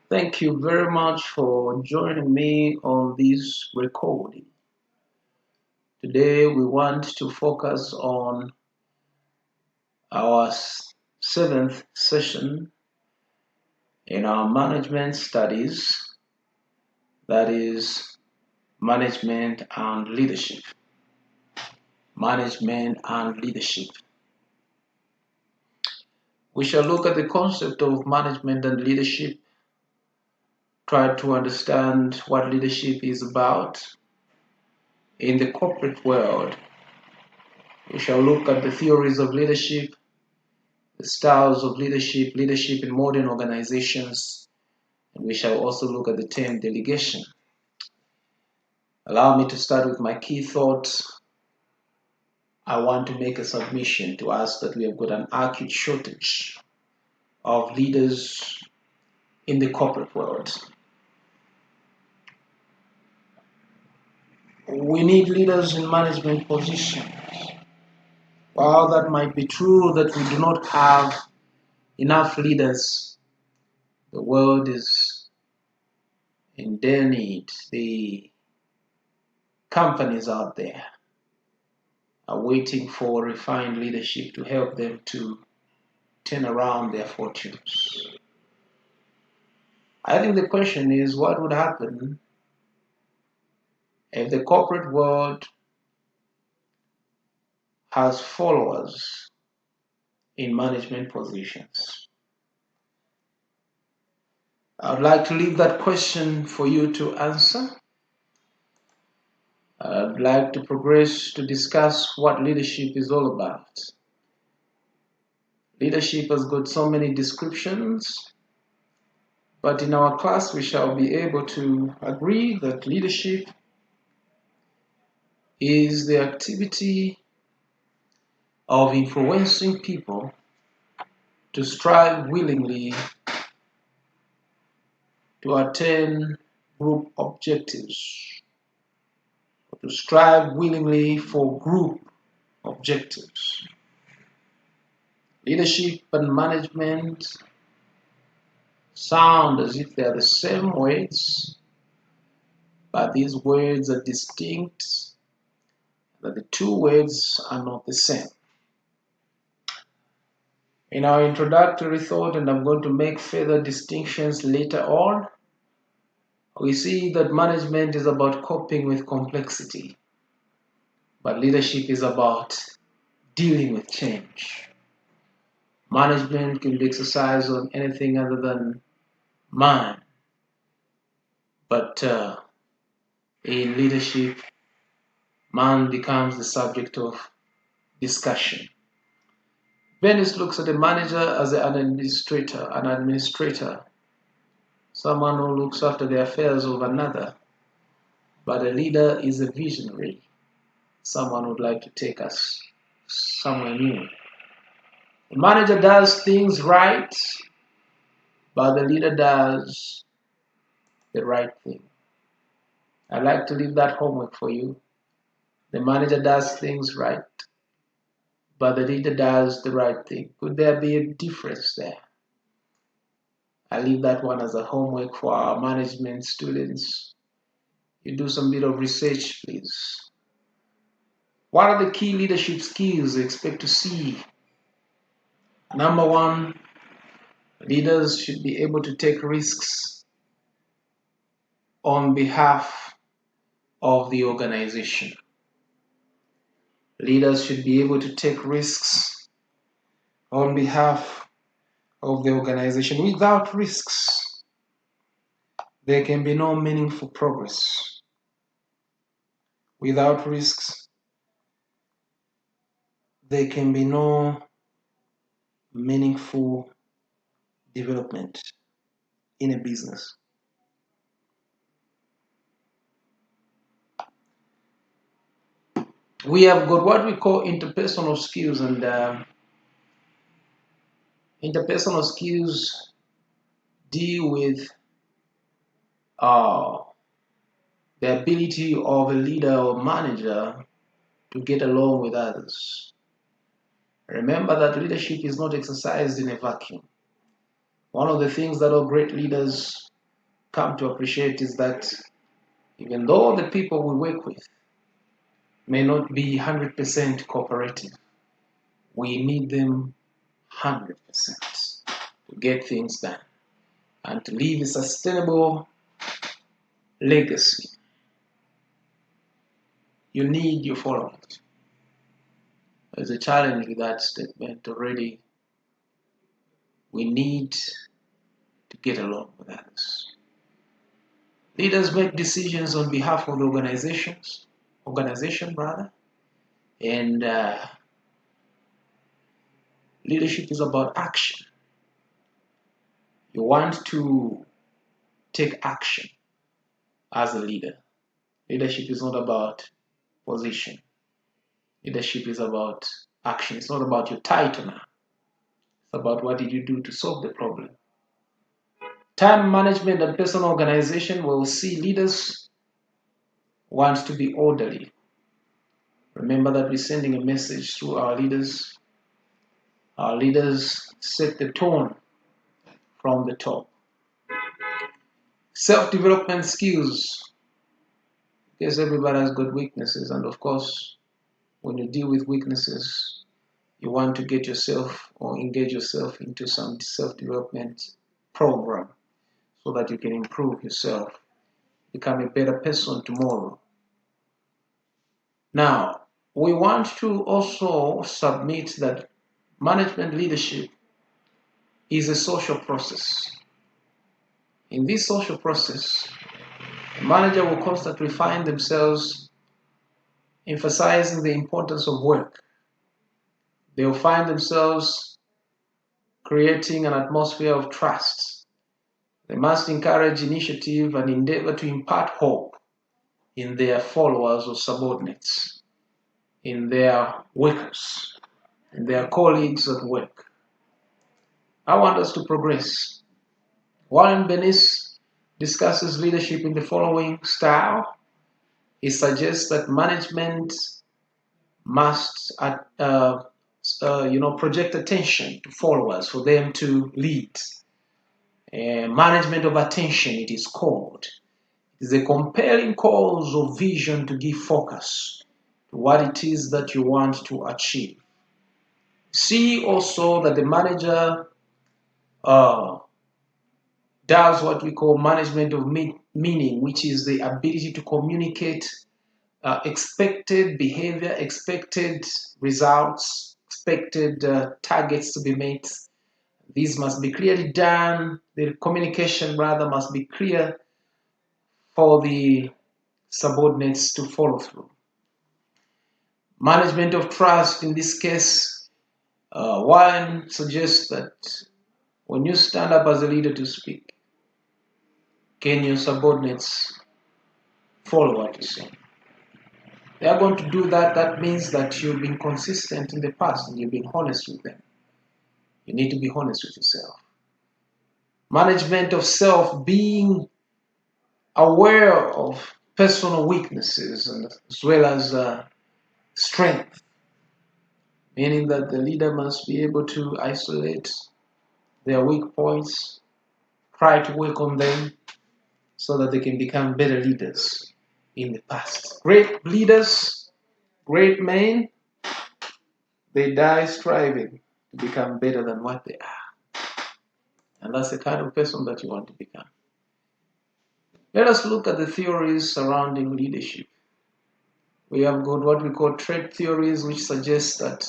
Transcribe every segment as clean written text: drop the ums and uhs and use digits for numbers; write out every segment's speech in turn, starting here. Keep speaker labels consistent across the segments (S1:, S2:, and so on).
S1: Thank you very much for joining me on this recording. Today we want to focus on our seventh session in our management studies, that is management and leadership. Management and leadership. We shall look at the concept of management and leadership, try to understand what leadership is about in the corporate world. We shall look at the theories of leadership, the styles of leadership, leadership in modern organizations, and we shall also look at the term delegation. Allow me to start with my key thoughts. I want to make a submission to us that we have got an acute shortage of leaders in the corporate world. We need leaders in management positions. While that might be true that we do not have enough leaders, the world is in their need. The companies out there are waiting for refined leadership to help them to turn around their fortunes. I think the question is, what would happen if the corporate world has followers in management positions? I would like to leave that question for you to answer. I'd like to progress to discuss what leadership is all about. Leadership has got so many descriptions, but in our class we shall be able to agree that leadership is the activity of influencing people to strive willingly to attain group objectives, to strive willingly for group objectives. Leadership and management sound as if they are the same words, but these words are distinct, that the two words are not the same. In our introductory thought, and I'm going to make further distinctions later on, we see that management is about coping with complexity, but leadership is about dealing with change. Management can be exercised on anything other than mind, but in leadership, man becomes the subject of discussion. Venice looks at a manager as an administrator, someone who looks after the affairs of another. But a leader is a visionary, someone who would like to take us somewhere new. The manager does things right, but the leader does the right thing. I'd like to leave that homework for you. The manager does things right, but the leader does the right thing. Could there be a difference there? I leave that one as a homework for our management students. You do some bit of research, please. What are the key leadership skills you expect to see? Number one, leaders should be able to take risks on behalf of the organization. Leaders should be able to take risks on behalf of the organization. Without risks, there can be no meaningful progress. Without risks, there can be no meaningful development in a business. We have got what we call interpersonal skills, and interpersonal skills deal with uh, the ability of a leader or manager to get along with others. Remember that leadership is not exercised in a vacuum. One of the things that all great leaders come to appreciate is that even though the people we work with may not be 100% cooperative, we need them 100% to get things done and to leave a sustainable legacy. You need your followers. There's a challenge with that statement already. We need to get along with others. Leaders make decisions on behalf of the organization, and leadership is about action. You want to take action as a leader. Leadership is not about position. Leadership is about action. It's not about your title now. It's about what did you do to solve the problem. Time management and personal organization will see leaders want to be orderly. Remember that we're sending a message to our leaders. Our leaders set the tone from the top. Self-development skills, because everybody has got weaknesses, and of course, when you deal with weaknesses, you want to get yourself or engage yourself into some self-development program so that you can improve yourself, become a better person tomorrow. Now, we want to also submit that management leadership is a social process. In this social process, the manager will constantly find themselves emphasizing the importance of work. They'll find themselves creating an atmosphere of trust. They must encourage initiative and endeavor to impart hope in their followers or subordinates, in their workers, in their colleagues at work. I want us to progress. Warren Bennis discusses leadership in the following style. He suggests that management must project attention to followers for them to lead. Management of attention, it is called. It is a compelling cause of vision to give focus to what it is that you want to achieve. See also that the manager does what we call management of meaning, which is the ability to communicate expected behavior, expected results, expected targets to be met. These must be clearly done. The communication rather must be clear for the subordinates to follow through. Management of trust, in this case, one suggests that when you stand up as a leader to speak, can your subordinates follow what you say? They are going to do that. That means that you've been consistent in the past and you've been honest with them. You need to be honest with yourself. Management of self, being aware of personal weaknesses and as well as strength, meaning that the leader must be able to isolate their weak points, try to work on them so that they can become better leaders in the past. Great leaders, great men, they die striving to become better than what they are. And that's the kind of person that you want to become. Let us look at the theories surrounding leadership. We have got what we call trait theories, which suggest that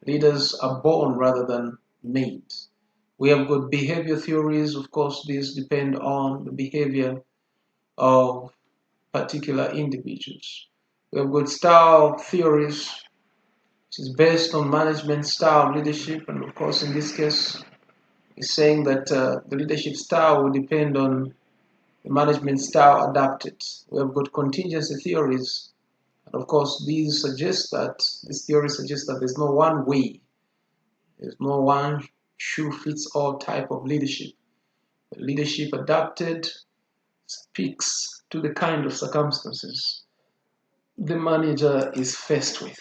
S1: leaders are born rather than made. We have got behavior theories. Of course, these depend on the behavior of particular individuals. We have got style theories, which is based on management style of leadership. And of course, in this case, it's saying that the leadership style will depend on the management style adapted. We have got contingency theories. And of course, these theories suggest that there's no one way. There's no one shoe fits all type of leadership. The leadership adapted speaks to the kind of circumstances the manager is faced with.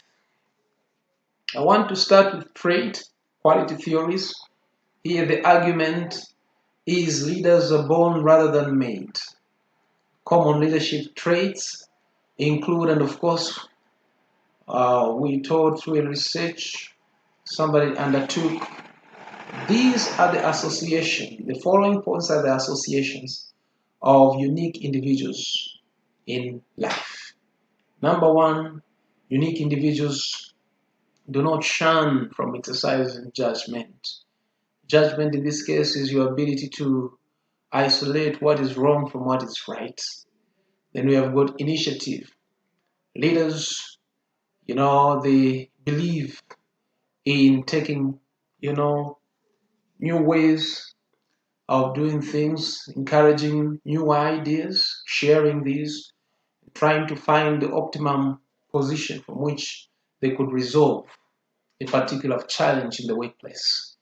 S1: I want to start with trait quality theories. Here the argument is leaders are born rather than made. Common leadership traits include, and of course, we told through a research somebody undertook, these are the association, the following points are the associations of unique individuals in life. Number one, unique individuals do not shun from exercising judgment. Judgment in this case is your ability to isolate what is wrong from what is right. Then we have got initiative. Leaders, they believe in taking, new ways of doing things, encouraging new ideas, sharing these, trying to find the optimum position from which they could resolve a particular challenge in the workplace.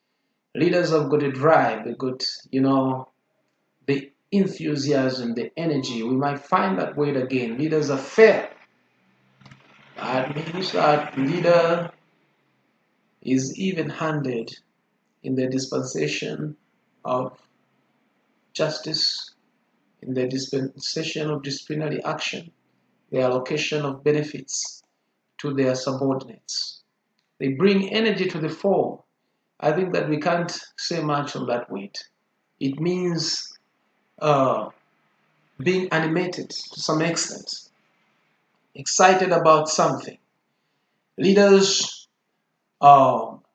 S1: Leaders have got a drive, they've got, the enthusiasm, the energy. We might find that word again. Leaders are fair. That means that leader is even-handed in the dispensation of justice, in the dispensation of disciplinary action, the allocation of benefits to their subordinates. They bring energy to the fore. I think that we can't say much on that word. It means being animated to some extent, excited about something. Leaders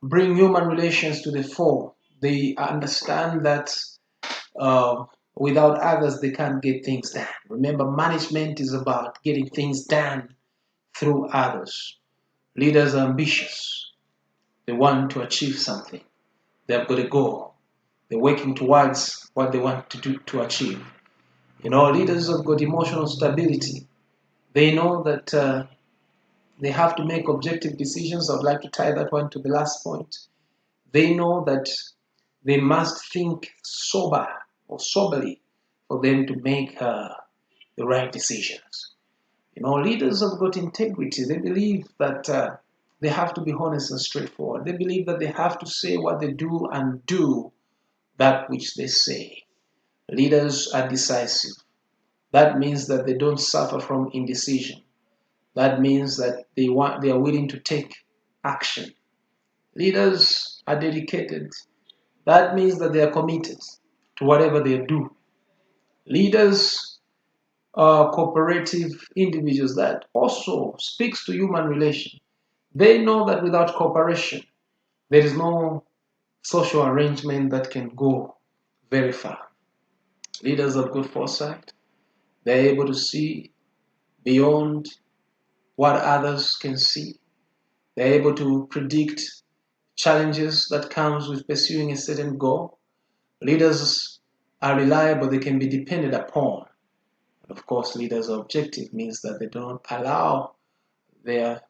S1: bring human relations to the fore. They understand that uh, without others, they can't get things done. Remember, management is about getting things done through others. Leaders are ambitious. They want to achieve something. They've got a goal. They're working towards what they want to do to achieve. Leaders have got emotional stability. They know that they have to make objective decisions. I would like to tie that one to the last point. They know that they must think soberly for them to make the right decisions. Leaders have got integrity. They believe that they have to be honest and straightforward. They believe that they have to say what they do and do that which they say. Leaders are decisive. That means that they don't suffer from indecision. That means that they are willing to take action. Leaders are dedicated. That means that they are committed to whatever they do. Leaders are cooperative individuals. That also speaks to human relation. They know that without cooperation, there is no social arrangement that can go very far. Leaders have good foresight. They're able to see beyond what others can see. They're able to predict challenges that comes with pursuing a certain goal. Leaders are reliable, they can be depended upon. And of course, leaders are objective, means that they don't allow their,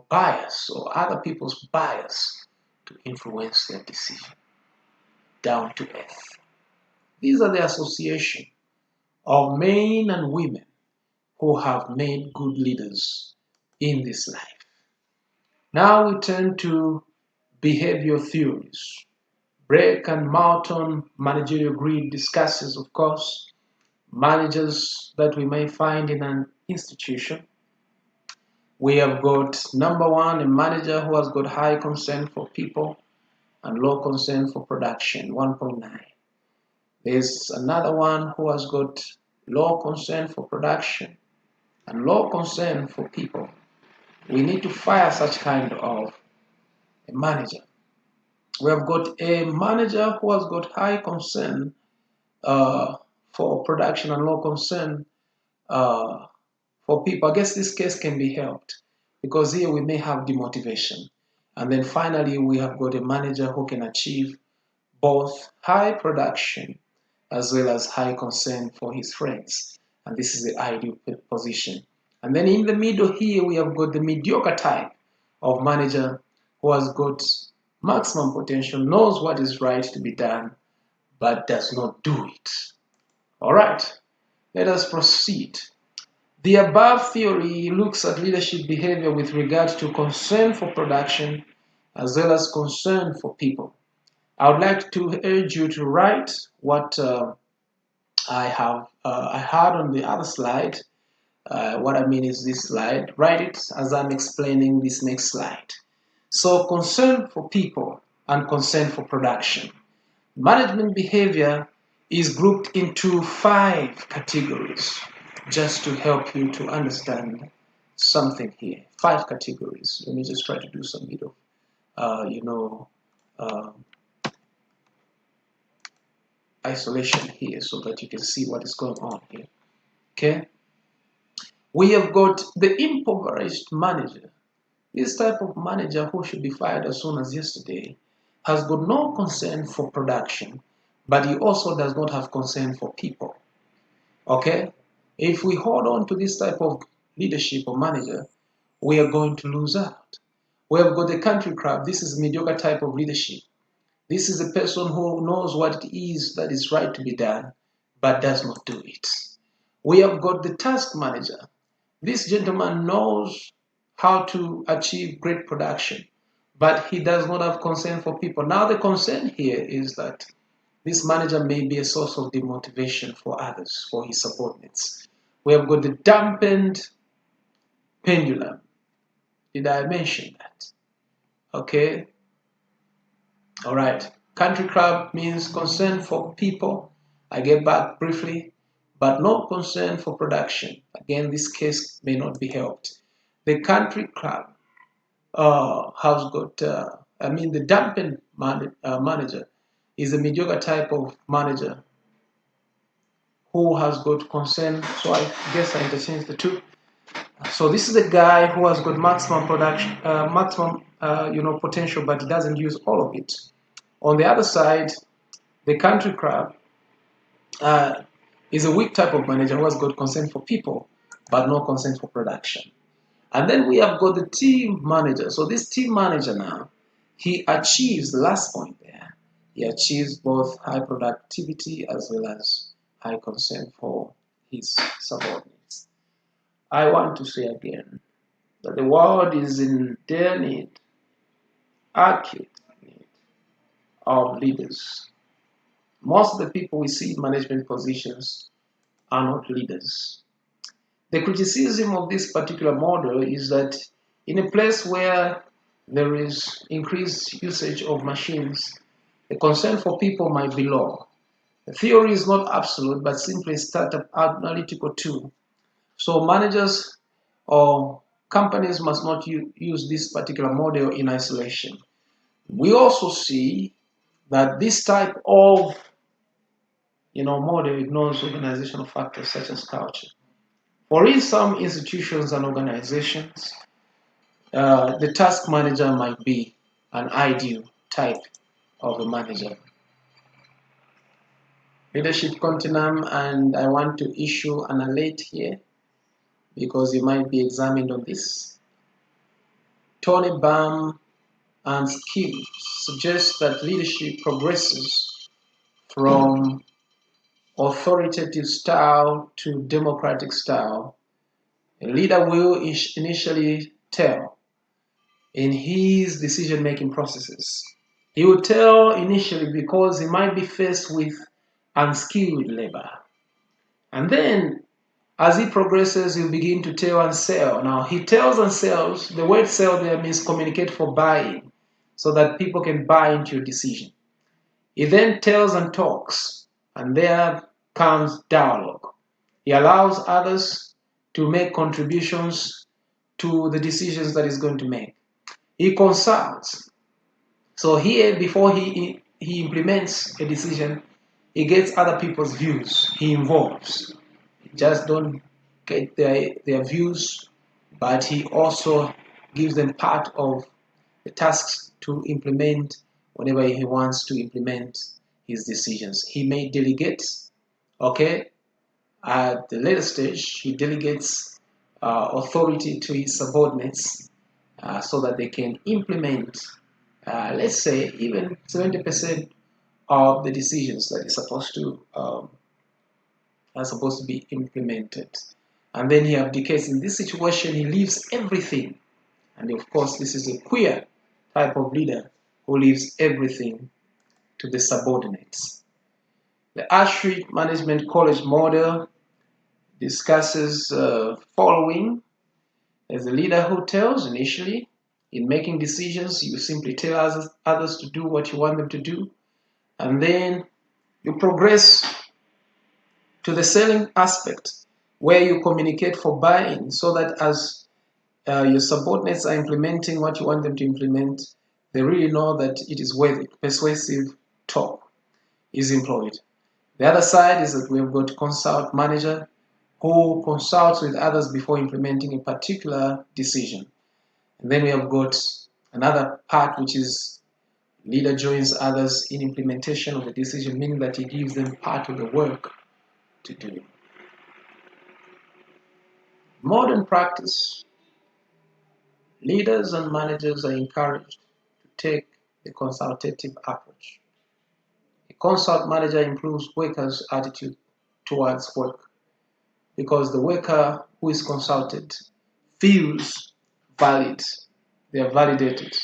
S1: bias or other people's bias to influence their decision. Down to earth. These are the association of men and women who have made good leaders in this life. Now we turn to behavior theories. Breck and Moulton Managerial Grid discusses, of course, managers that we may find in an institution. We have got number one, a manager who has got high concern for people and low concern for production, 1.9. There's another one who has got low concern for production and low concern for people. We need to fire such kind of a manager. We have got a manager who has got high concern uh, for production and low concern uh, for people. I guess this case can be helped because here we may have demotivation. And then finally, we have got a manager who can achieve both high production as well as high concern for his friends. And this is the ideal position. And then in the middle here, we have got the mediocre type of manager who has got maximum potential, knows what is right to be done, but does not do it. All right, let us proceed. The above theory looks at leadership behavior with regard to concern for production as well as concern for people. I would like to urge you to write what I had on the other slide. What I mean is this slide. Write it as I'm explaining this next slide. So concern for people and concern for production. Management behavior is grouped into 5 categories, just to help you to understand something here. 5 categories. Let me just try to do some bit of, uh, isolation here so that you can see what is going on here. Okay, we have got the impoverished manager. This type of manager, who should be fired as soon as yesterday, has got no concern for production, but he also does not have concern for people. Okay, if we hold on to this type of leadership or manager, we are going to lose out. We have got the country crab. This is mediocre type of leadership. This is a person who knows what it is that is right to be done, but does not do it. We have got the task manager. This gentleman knows how to achieve great production, but he does not have concern for people. Now, the concern here is that this manager may be a source of demotivation for others, for his subordinates. We have got the dampened pendulum. Did I mention that? Okay. All right. Country club means concern for people. I get back briefly, but no concern for production. Again, this case may not be helped. The country club has got, the dampened manager is a mediocre type of manager who has got concern. So I guess I interchange the two. So this is a guy who has got maximum production, maximum potential, but he doesn't use all of it. On the other side, the country crab is a weak type of manager who has got concern for people, but no concern for production. And then we have got the team manager. So this team manager now, he achieves the last point there. He achieves both high productivity as well as high concern for his subordinates. I want to say again that the world is in dire need, acute need of leaders. Most of the people we see in management positions are not leaders. The criticism of this particular model is that in a place where there is increased usage of machines, the concern for people might be low. The theory is not absolute, but simply a startup analytical tool. So managers or companies must not use this particular model in isolation. We also see that this type of model ignores organizational factors such as culture. For in some institutions and organizations, the task manager might be an ideal type of a manager. Leadership continuum, and I want to issue an alert here because you might be examined on this. Tony Baum and Skill suggest that leadership progresses from authoritative style to democratic style. A leader will initially tell in his decision-making processes. He will tell initially because he might be faced with unskilled labor. And then as he progresses, he'll begin to tell and sell. Now, he tells and sells. The word sell there means communicate for buying so that people can buy into your decision. He then tells and talks, and there comes dialogue. He allows others to make contributions to the decisions that he's going to make. He consults. So here, before he implements a decision, he gets other people's views. He involves. He just don't get their views, but he also gives them part of the tasks to implement whenever he wants to implement his decisions. He may delegate, okay? At the later stage, he delegates authority to his subordinates so that they can implement, let's say, even 70% of the decisions that are supposed to be implemented. And then he abdicates. In this situation, he leaves everything. And of course, this is a queer type of leader who leaves everything to the subordinates. The Ashford Management College model discusses following. As a leader who tells initially, in making decisions, you simply tell others to do what you want them to do, and then you progress to the selling aspect where you communicate for buy-in so that as your subordinates are implementing what you want them to implement, they really know that it is worth it. Persuasive talk is employed. The other side is that we've got consult manager who consults with others before implementing a particular decision. And then we have got another part which is leader joins others in implementation of the decision, meaning that he gives them part of the work to do. Modern practice, leaders and managers are encouraged to take a consultative approach. A consult manager improves workers' attitude towards work because the worker who is consulted feels valid, they are validated.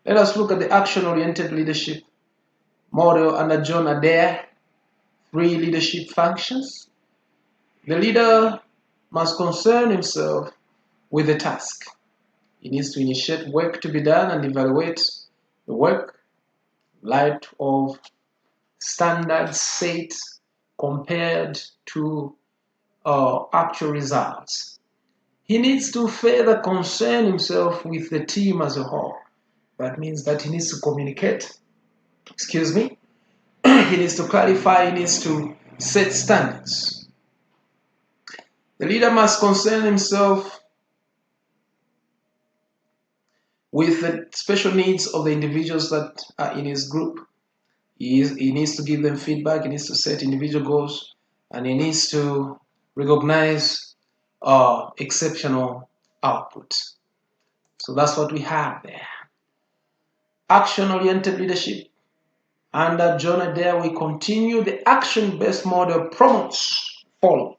S1: Let us look at the action-oriented leadership model under John Adair. 3 leadership functions. The leader must concern himself with the task. He needs to initiate work to be done and evaluate the work in light of standards set compared to actual results. He needs to further concern himself with the team as a whole. That means that he needs to communicate, he needs to clarify, he needs to set standards. The leader must concern himself with the special needs of the individuals that are in his group. He needs to give them feedback, he needs to set individual goals, and he needs to recognize exceptional output. So that's what we have there. Action-oriented leadership. Under John Adair, we continue the action-based model promotes follow.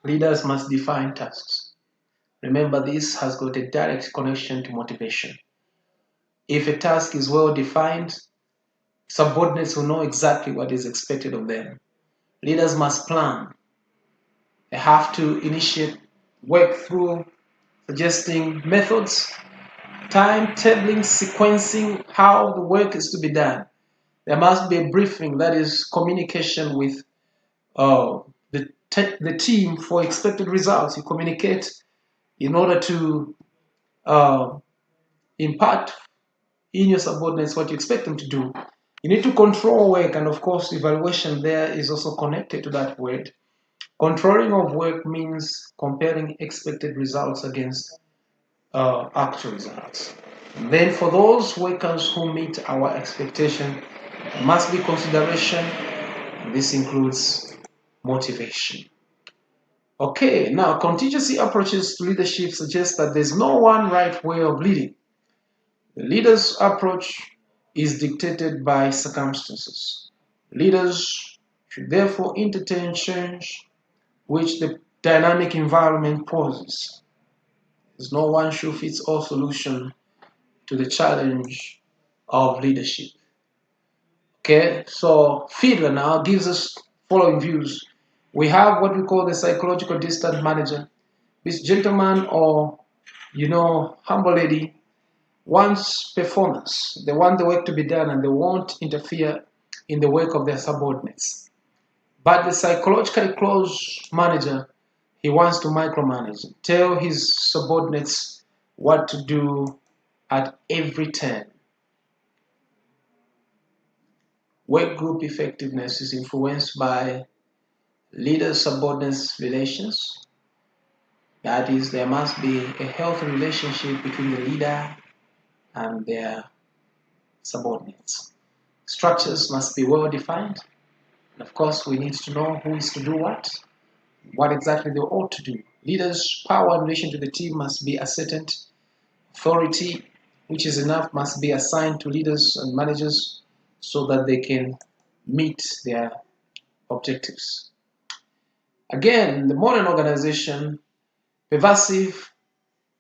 S1: Leaders must define tasks. Remember, this has got a direct connection to motivation. If a task is well defined, subordinates will know exactly what is expected of them. Leaders must plan. They have to initiate, work through, suggesting methods, timetabling, sequencing how the work is to be done. There must be a briefing, that is communication with the team for expected results. You communicate in order to impart in your subordinates what you expect them to do. You need to control work, and of course, evaluation there is also connected to that word. Controlling of work means comparing expected results against actual results. And then for those workers who meet our expectation, there must be consideration, and this includes motivation. Okay, now contingency approaches to leadership suggest that there's no one right way of leading. The leader's approach is dictated by circumstances. Leaders should therefore entertain change which the dynamic environment poses. There's no one-shoe-fits-all solution to the challenge of leadership. Okay, so Fiedler now gives us following views. We have what we call the psychological distant manager. This gentleman or, humble lady wants performance. They want the work to be done and they won't interfere in the work of their subordinates. But the psychologically closed manager, he wants to micromanage, tell his subordinates what to do at every turn. Work group effectiveness is influenced by leader-subordinates relations. That is, there must be a healthy relationship between the leader and their subordinates. Structures must be well defined. And of course, we need to know who is to do what exactly they ought to do. Leaders' power in relation to the team must be ascertained. Authority, which is enough, must be assigned to leaders and managers so that they can meet their objectives. Again, the modern organization, pervasive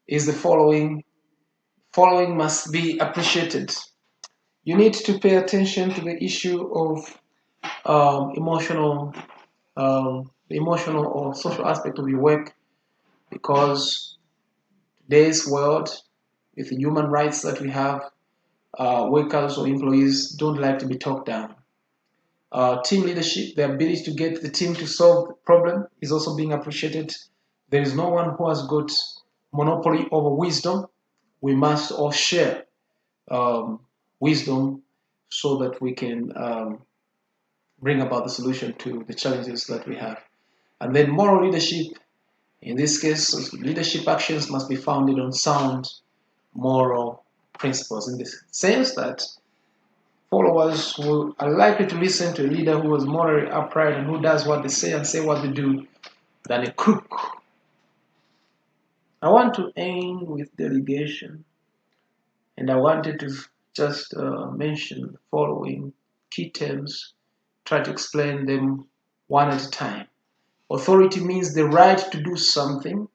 S1: is the following. Following must be appreciated. you need to pay attention to the issue of the emotional or social aspect of your work, because today's world, with the human rights that we have, workers or employees don't like to be talked down. Team leadership, the ability to get the team to solve the problem, is also being appreciated. There is no one who has got monopoly over wisdom. We must all share um, wisdom so that we can bring about the solution to the challenges that we have. And then moral leadership, in this case, leadership actions must be founded on sound moral principles, in the sense that followers who are likely to listen to a leader who is morally upright and who does what they say and say what they do than a crook. I want to end with delegation, and I wanted to just mention the following key terms, try to explain them one at a time. Authority means the right to do something.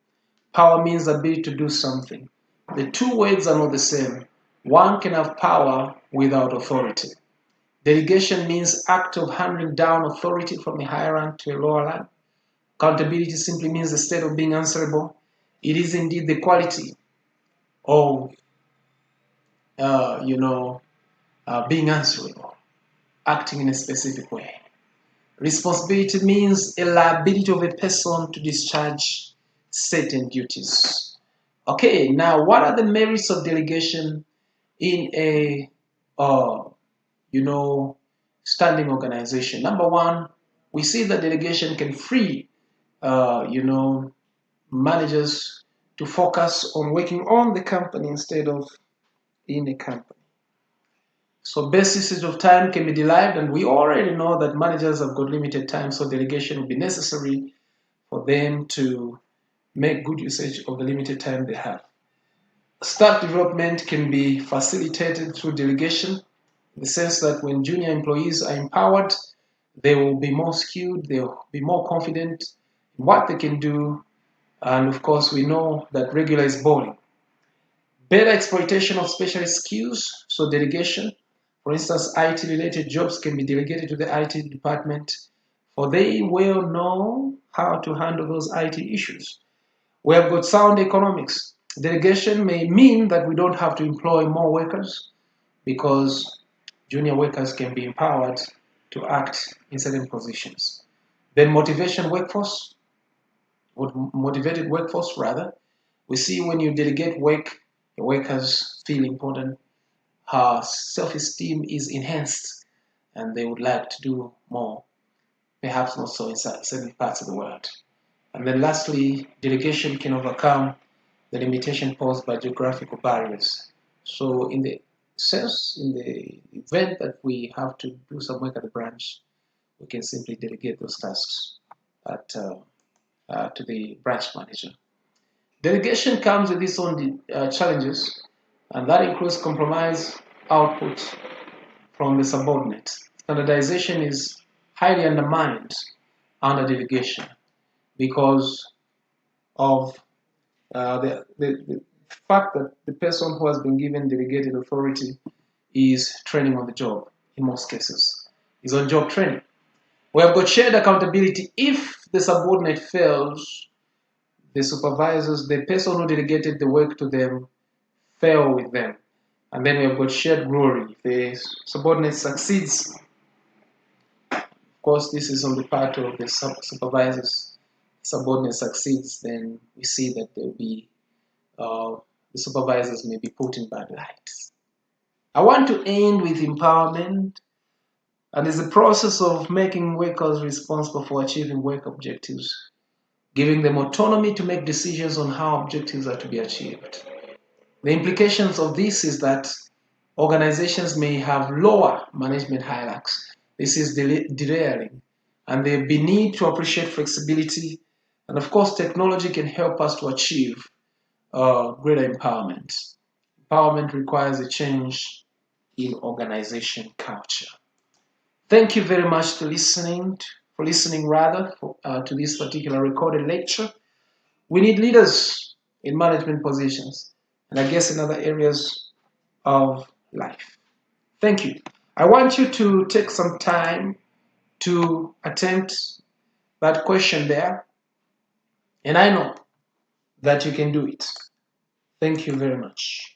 S1: Power means the ability to do something. The two words are not the same. One can have power without authority. Delegation means act of handing down authority from a higher rank to a lower rank. Accountability simply means the state of being answerable. It is indeed the quality of, being answerable, acting in a specific way. Responsibility means a liability of a person to discharge certain duties. Okay, now what are the merits of delegation in a, uh, standing organization? Number one, we see that delegation can free, managers to focus on working on the company instead of in a company. So best usage of time can be derived, and we already know that managers have got limited time, so delegation will be necessary for them to make good usage of the limited time they have. Staff development can be facilitated through delegation, in the sense that when junior employees are empowered, they will be more skilled, they'll be more confident in what they can do, and of course, we know that regular is boring. Better exploitation of specialist skills, so delegation. For instance, IT-related jobs can be delegated to the IT department, for they will know how to handle those IT issues. We have got sound economics. Delegation may mean that we don't have to employ more workers, because junior workers can be empowered to act in certain positions. Then motivated workforce rather. We see when you delegate work, the workers feel important. Her self-esteem is enhanced, and they would like to do more, perhaps not so in certain parts of the world. And then lastly, delegation can overcome the limitation posed by geographical barriers. So in the event that we have to do some work at the branch, we can simply delegate those tasks to the branch manager. Delegation comes with its own challenges, and that includes compromise output from the subordinate. Standardization is highly undermined under delegation because of the fact that the person who has been given delegated authority is training on the job in most cases, is on job training. We have got shared accountability. If the subordinate fails, the person who delegated the work to them, fail with them. And then we have got shared glory. If the subordinate succeeds, of course, this is on the part of the supervisors. Subordinate succeeds, then we see that there will be the supervisors may be put in bad light. I want to end with empowerment, and it's a process of making workers responsible for achieving work objectives, giving them autonomy to make decisions on how objectives are to be achieved. The implications of this is that organizations may have lower management hierarchies. This is derailing, and there be need to appreciate flexibility, and of course, technology can help us to achieve greater empowerment. Empowerment requires a change in organization culture. Thank you very much for listening to this particular recorded lecture. We need leaders in management positions, and I guess in other areas of life. Thank you. I want you to take some time to attempt that question there, and I know that you can do it. Thank you very much.